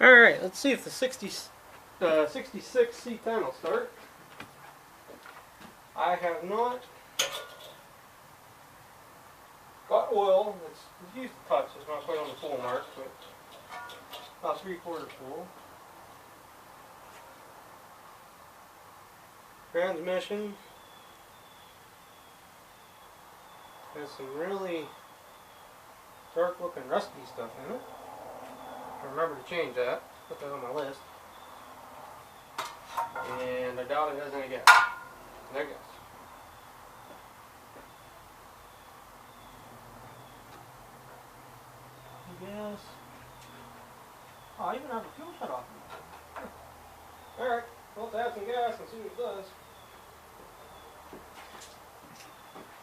Alright, let's see if the 66 C10 will start. I have not got oil. It's used to touch. It's not quite on the full mark, but about 3/4 full. Transmission has some really dark looking rusty stuff in it. I remember to change that. Put that on my list. And I doubt it has any gas. No gas. Gas. Oh, I even have a fuel shut off. Alright, well, let's add some gas and see what it does.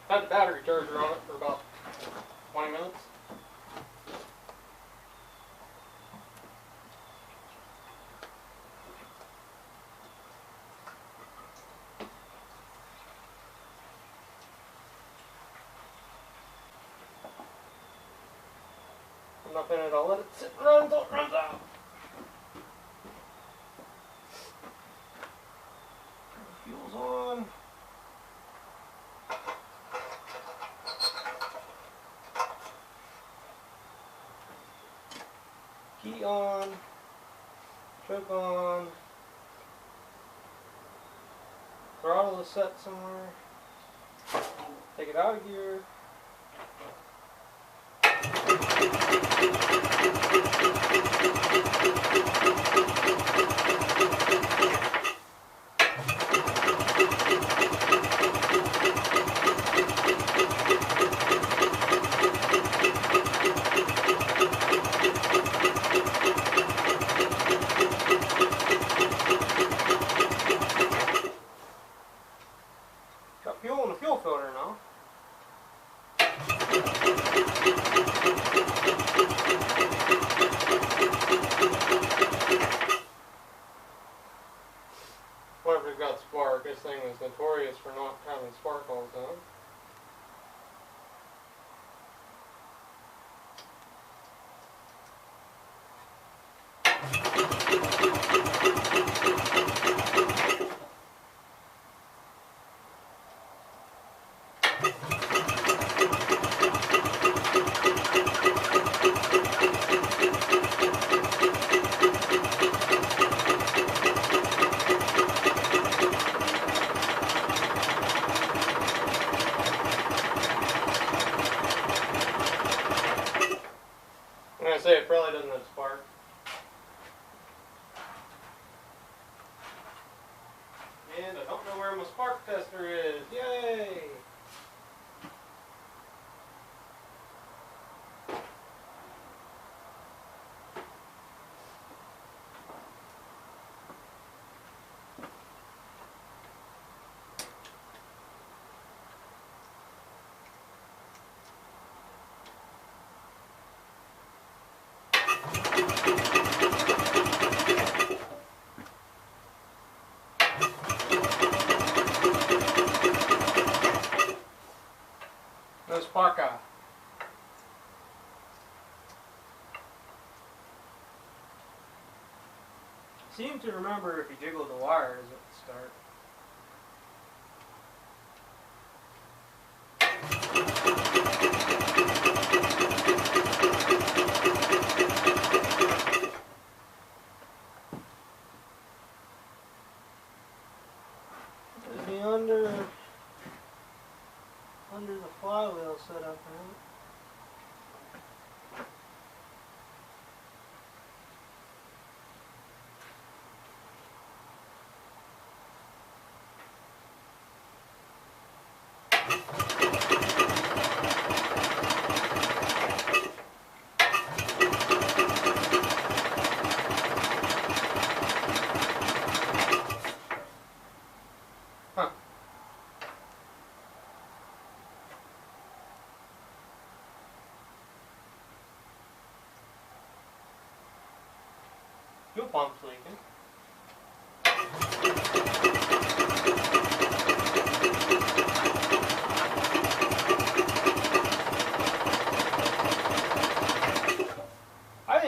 Had the battery charger on it for about 20 minutes. Up in it, I'll let it sit and run until it runs out. Fuel's on. Key on. Choke on. Throttle is set somewhere. Take it out of gear. Got fuel in the fuel filter now. Whenever it's got spark, this thing is notorious for not having spark all the time. I'm going to say it probably doesn't have spark. And I don't know where my spark tester is. Yay! No spark off. Seem to remember if you jiggle the wires at the start. Is he under the flywheel set up, right? Huh. Fuel pump's leaking.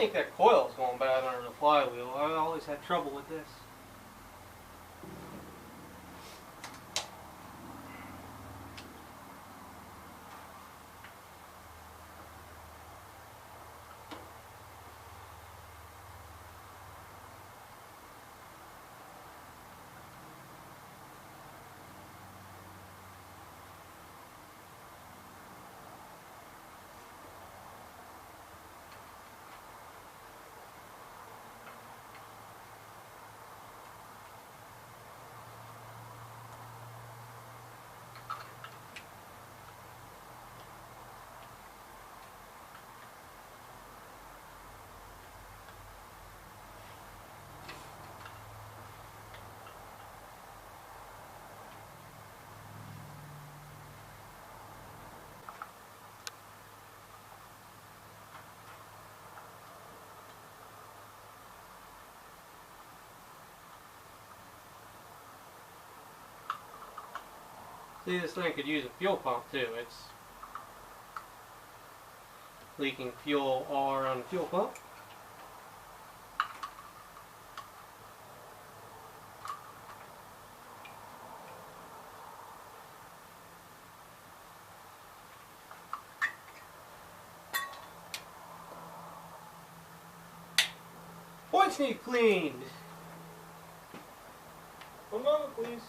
think that coil's going bad under the flywheel. I always had trouble with this. See, this thing could use a fuel pump too. It's leaking fuel all around the fuel pump. Points need cleaned. One moment, please.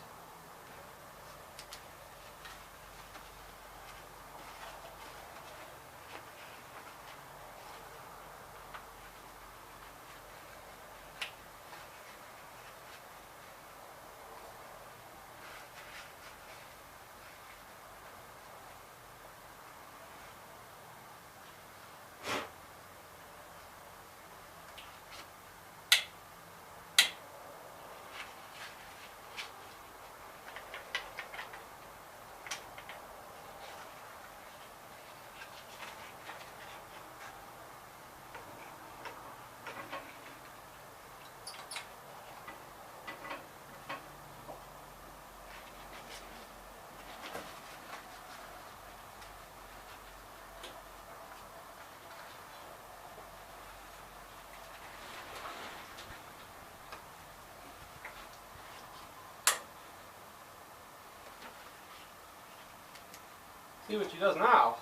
See what she does now.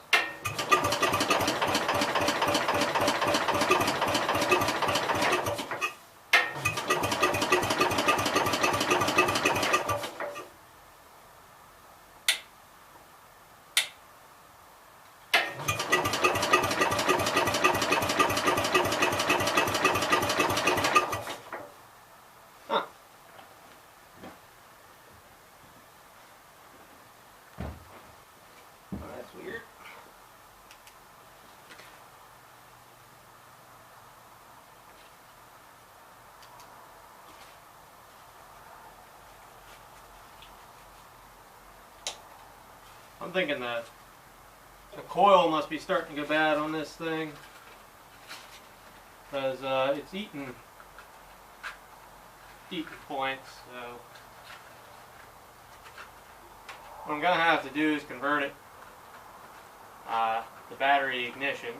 Huh. Oh, that's weird. I'm thinking that the coil must be starting to go bad on this thing, because it's eating points. So what I'm gonna have to do is convert it, the battery ignition,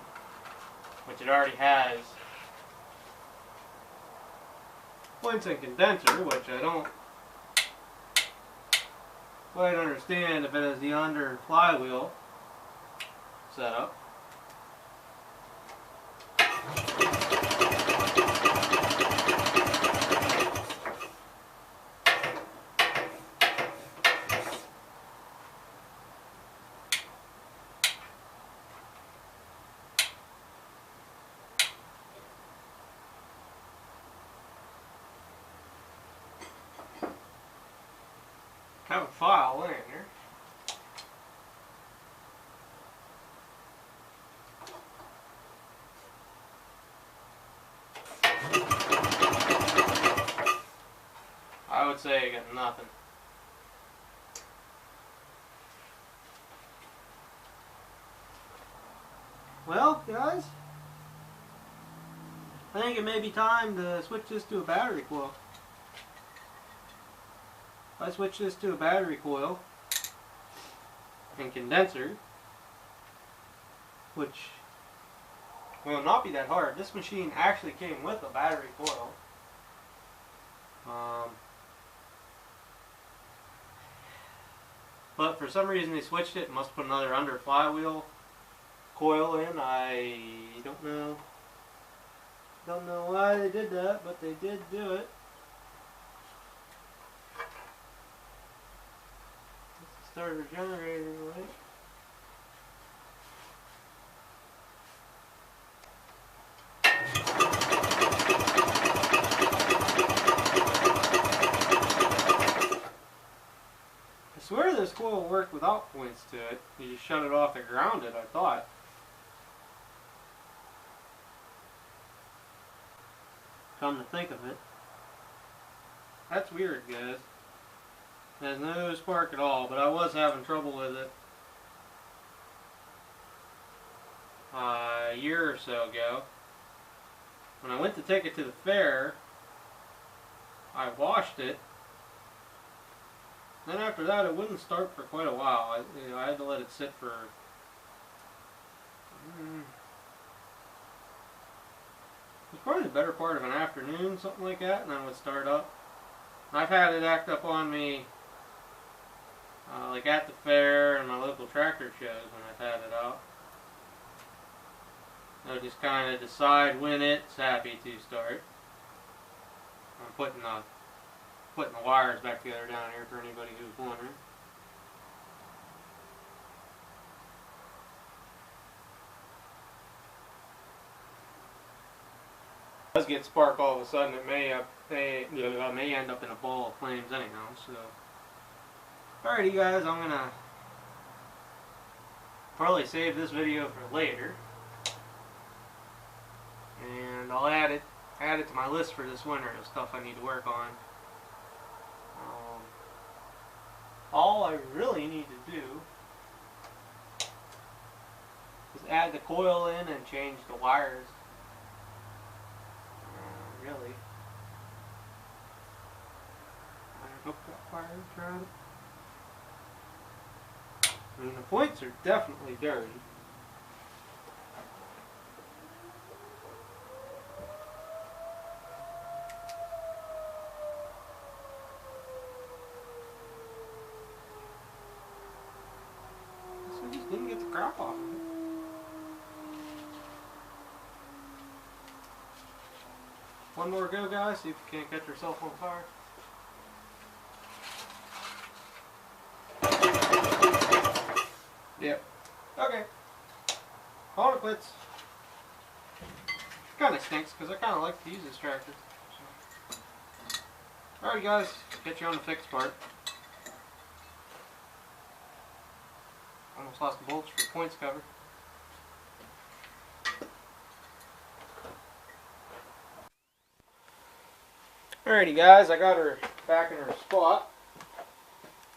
which it already has points and condenser, which I don't quite understand if it is the under flywheel setup. Have a file in here. I would say I got nothing. Well, guys, I think it may be time to switch this to a battery coil. If I switch this to a battery coil and condenser, which will not be that hard. This machine actually came with a battery coil. But for some reason they switched it and must put another under flywheel coil in. I don't know. Don't know why they did that, but they did do it. Let's start a generator, right? I swear this coil worked without points to it. You just shut it off and ground it, I thought. Come to think of it. That's weird, guys. There's no spark at all, but I was having trouble with it a year or so ago. When I went to take it to the fair, I washed it. Then after that, it wouldn't start for quite a while. I had to let it sit for it was probably the better part of an afternoon, something like that, and then it would start up. And I've had it act up on me, like at the fair and my local tractor shows when I've had it out. I'll just kind of decide when it's happy to start. I'm putting the wires back together down here for anybody who's wondering. If it does get spark all of a sudden, it may end up in a ball of flames anyhow. So, alrighty guys, I'm gonna probably save this video for later, and I'll add it to my list for this winter of stuff I need to work on. All I really need to do is add the coil in and change the wires. Really. I hooked that wire around. I mean, the points are definitely dirty. I just didn't get the crap off of it. One more go, guys, see if you can't catch yourself on fire. Yep. Okay. Call it quits. Kind of stinks because I kind of like to use this tractor. So. Alright, guys, get you on the fixed part. Almost lost the bolts for the points cover. Alrighty guys, I got her back in her spot,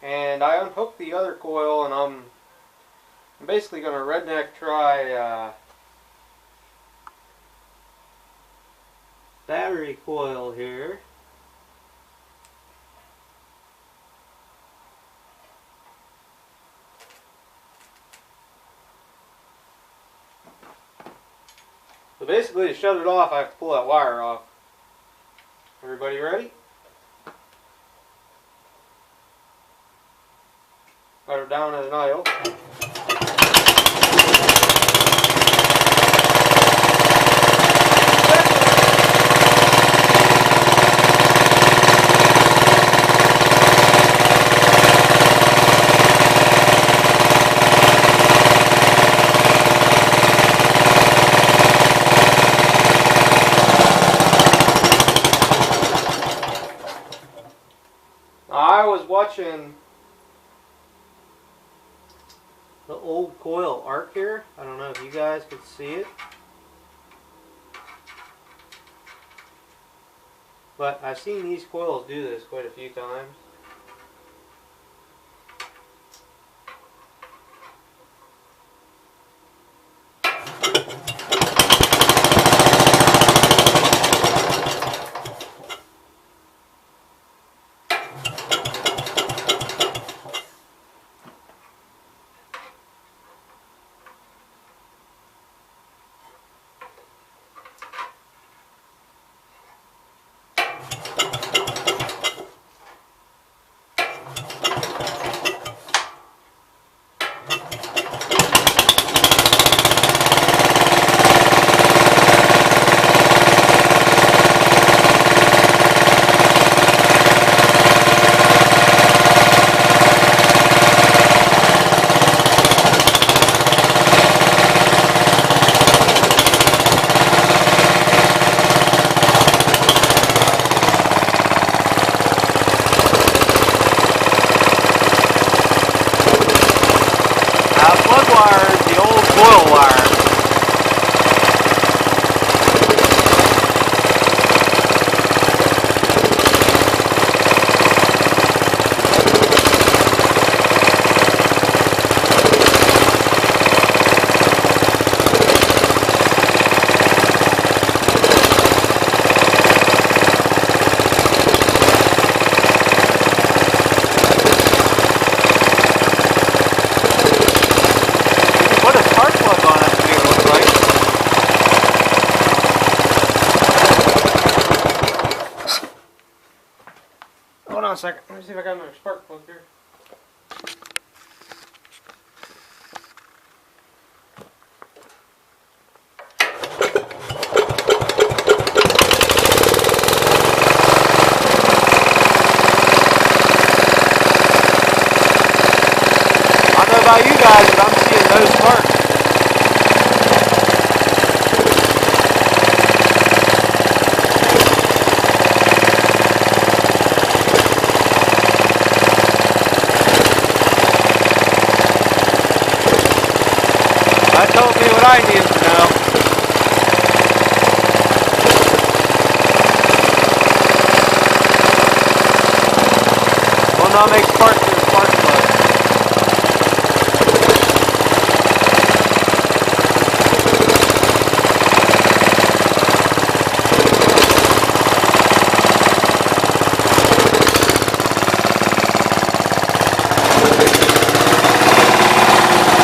and I unhooked the other coil, and I'm basically going to redneck try battery coil here. So basically to shut it off I have to pull that wire off. Everybody ready? Got her down at an idle. I was watching the old coil arc here. I don't know if you guys could see it, but I've seen these coils do this quite a few times. on a second. Let me see if I got another spark plug here. I don't know about you guys, but I'm seeing no sparks. That told me what I needed to know. Will not make sparks through a spark plug.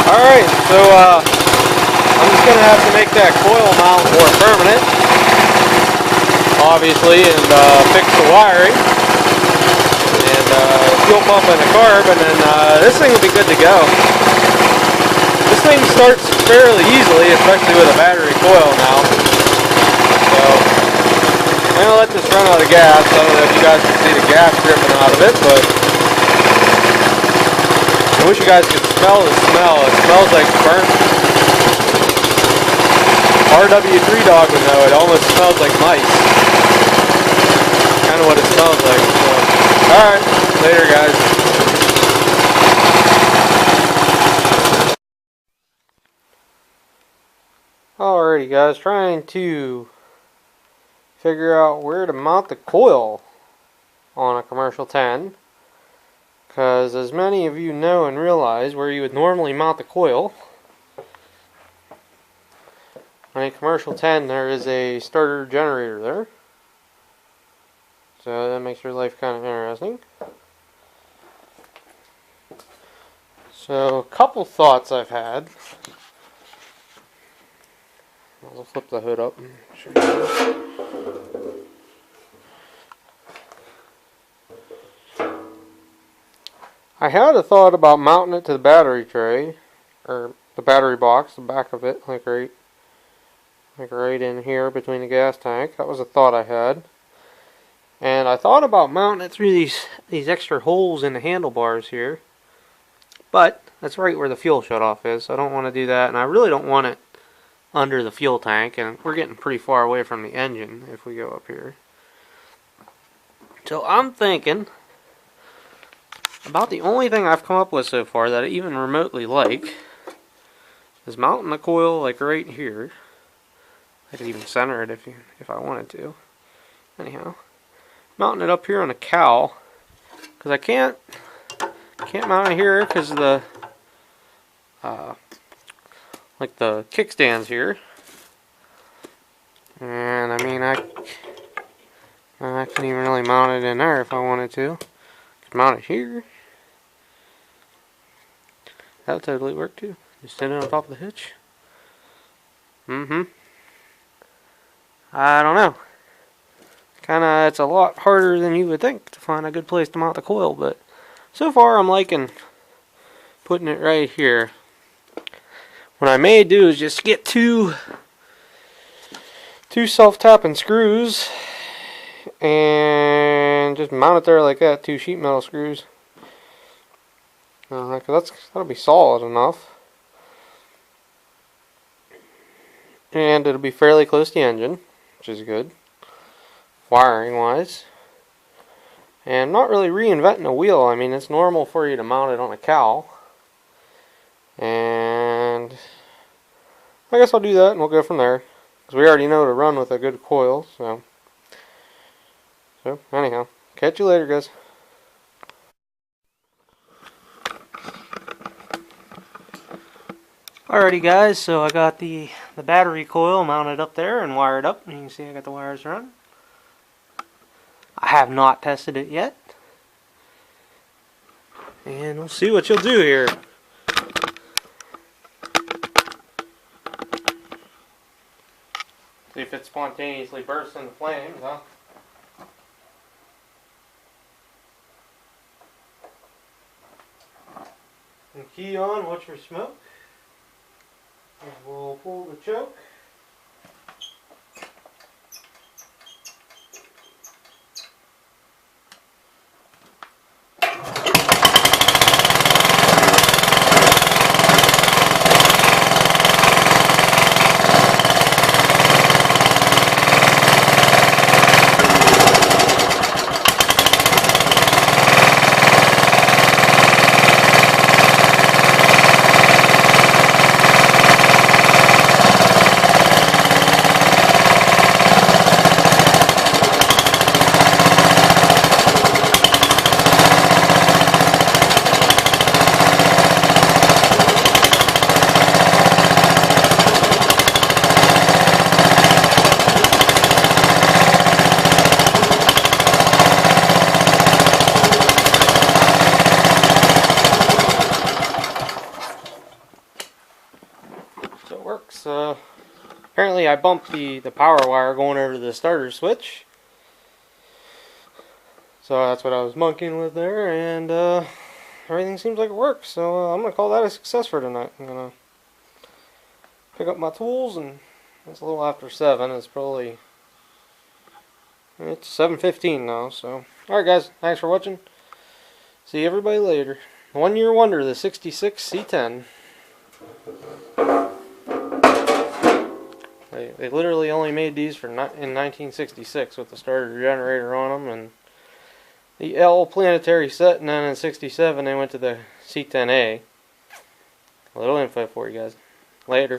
Alright, so I'm just going to have to make that coil mount more permanent, obviously, and fix the wiring, and fuel pump and a carb, and then this thing will be good to go. This thing starts fairly easily, especially with a battery coil now. So, I'm going to let this run out of gas. I don't know if you guys can see the gas dripping out of it, but I wish you guys could smell the smell. It smells like burnt. RW3 dog would know. It almost smells like mice. Kind of what it smells like. So, alright, later guys. Alrighty guys, trying to figure out where to mount the coil on a commercial 10. Because as many of you know and realize, where you would normally mount the coil on a commercial 10, there is a starter generator there. So that makes your life kind of interesting. So a couple thoughts I've had. I'll flip the hood up and show you. I had a thought about mounting it to the battery tray, or the battery box, the back of it, like right in here between the gas tank. That was a thought I had. And I thought about mounting it through these extra holes in the handlebars here. But that's right where the fuel shutoff is, so I don't want to do that. And I really don't want it under the fuel tank, and we're getting pretty far away from the engine if we go up here. So I'm thinking about the only thing I've come up with so far that I even remotely like is mounting the coil like right here. I could even center it if I wanted to. Anyhow, mounting it up here on a cowl, because I can't mount it here because of the like the kickstands here. And I mean I couldn't even really mount it in there if I wanted to. Mount it here. That would totally work too. Just stand it on top of the hitch. I don't know. It's a lot harder than you would think to find a good place to mount the coil, but so far I'm liking putting it right here. What I may do is just get two self-tapping screws and just mount it there like that, 2 sheet metal screws. Cause that'll be solid enough, and it'll be fairly close to the engine, which is good, wiring wise. And I'm not really reinventing a wheel. I mean, it's normal for you to mount it on a cowl, and I guess I'll do that and we'll go from there, because we already know to run with a good coil. So anyhow, catch you later guys. Alrighty guys, so I got the battery coil mounted up there and wired up. You can see I got the wires running. I have not tested it yet. And we'll see what you'll do here. See if it spontaneously bursts into flames, huh? key on, watch for smoke. And we'll pull the choke. So it works. Apparently I bumped the power wire going over to the starter switch. So that's what I was monkeying with there, and everything seems like it works. So I'm going to call that a success for tonight. I'm going to pick up my tools, and it's a little after 7. It's 7:15 now. So alright guys, thanks for watching. See everybody later. 1 year wonder, the 66 C10. They literally only made these in 1966 with the starter generator on them and the L planetary set, and then in 67 they went to the C10A. A little info for you guys. Later.